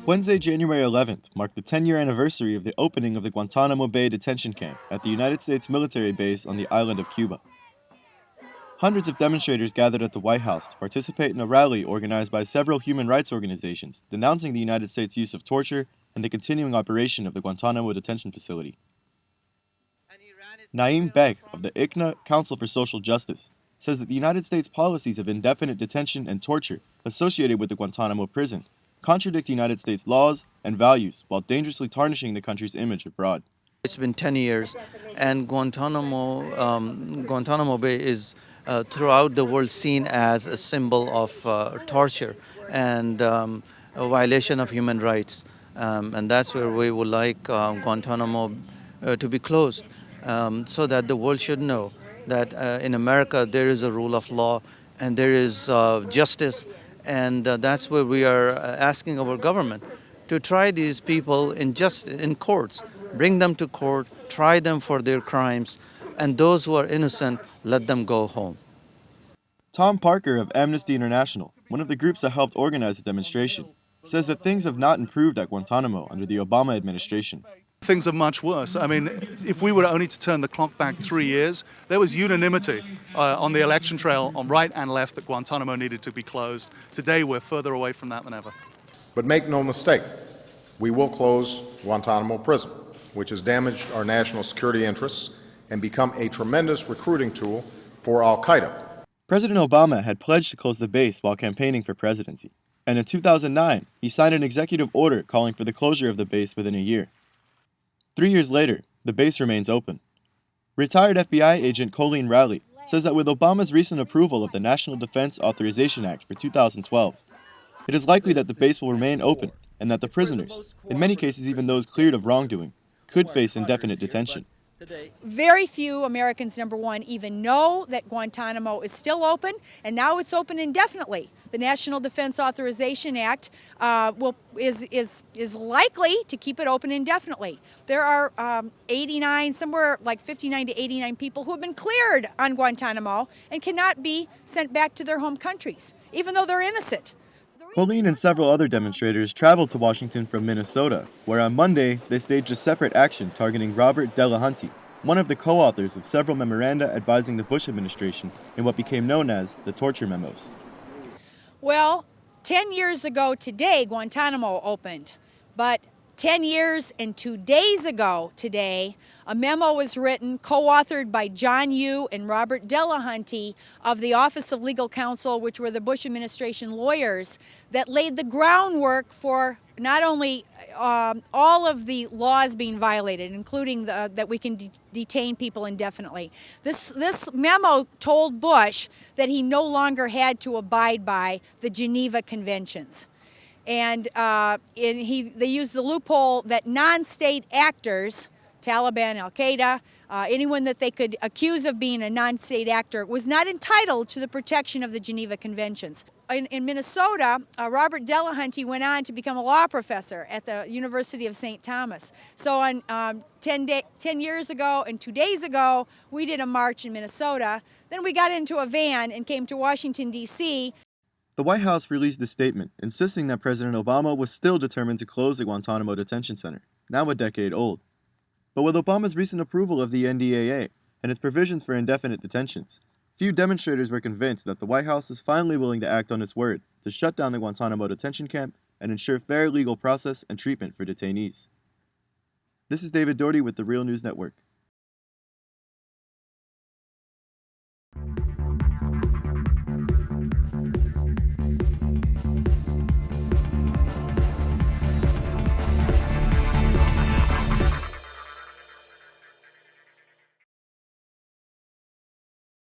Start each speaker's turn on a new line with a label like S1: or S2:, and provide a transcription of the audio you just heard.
S1: Wednesday, January 11th, marked the 10-year anniversary of the opening of the Guantanamo Bay detention camp at the United States military base on the island of Cuba. Hundreds of demonstrators gathered at the White House to participate in a rally organized by several human rights organizations denouncing the United States' use of torture and the continuing operation of the Guantanamo detention facility. Naeem Beg of the ICNA Council for Social Justice says that the United States' policies of indefinite detention and torture associated with the Guantanamo prison contradict United States laws and values while dangerously tarnishing the country's image abroad.
S2: It's been 10 years, and Guantanamo Bay is throughout the world seen as a symbol of torture and a violation of human rights. And that's where we would like Guantanamo to be closed, so that the world should know that in America there is a rule of law and there is justice. And that's where we are asking our government to try these people in courts, bring them to court, try them for their crimes, and those who are innocent, let them go home.
S1: Tom Parker of Amnesty International, one of the groups that helped organize the demonstration, says that things have not improved at Guantanamo under the Obama administration.
S3: Things are much worse. I mean, if we were only to turn the clock back 3 years, there was unanimity on the election trail on right and left that Guantanamo needed to be closed. Today, we're further away from that than ever.
S4: But make no mistake, we will close Guantanamo prison, which has damaged our national security interests and become a tremendous recruiting tool for al-Qaeda.
S1: President Obama had pledged to close the base while campaigning for presidency, and in 2009, he signed an executive order calling for the closure of the base within a year. 3 years later, the base remains open. Retired FBI agent Colleen Rowley says that with Obama's recent approval of the National Defense Authorization Act for 2012, it is likely that the base will remain open and that the prisoners, in many cases even those cleared of wrongdoing, could face indefinite detention.
S5: Very few Americans, number one, even know that Guantanamo is still open, and now it's open indefinitely. The National Defense Authorization Act is likely to keep it open indefinitely. There are 89, somewhere like 59 to 89 people who have been cleared on Guantanamo and cannot be sent back to their home countries, even though they're innocent.
S1: Colleen and several other demonstrators traveled to Washington from Minnesota, where on Monday they staged a separate action targeting Robert Delahanty, one of the co-authors of several memoranda advising the Bush administration in what became known as the torture memos.
S5: Well, 10 years ago today, Guantanamo opened, but 10 years and 2 days ago today, a memo was written, co-authored by John Yoo and Robert Delahanty of the Office of Legal Counsel, which were the Bush administration lawyers, that laid the groundwork for not only all of the laws being violated, including that we can detain people indefinitely. This memo told Bush that he no longer had to abide by the Geneva Conventions. And they used the loophole that non-state actors, Taliban, al-Qaeda, anyone that they could accuse of being a non-state actor, was not entitled to the protection of the Geneva Conventions. In Minnesota, Robert Delahanty went on to become a law professor at the University of St. Thomas. So on 10 years ago and 2 days ago, we did a march in Minnesota. Then we got into a van and came to Washington, D.C.
S1: The White House released a statement insisting that President Obama was still determined to close the Guantanamo Detention Center, now a decade old. But with Obama's recent approval of the NDAA and its provisions for indefinite detentions, few demonstrators were convinced that the White House is finally willing to act on its word to shut down the Guantanamo detention camp and ensure fair legal process and treatment for detainees. This is David Doherty with the Real News Network.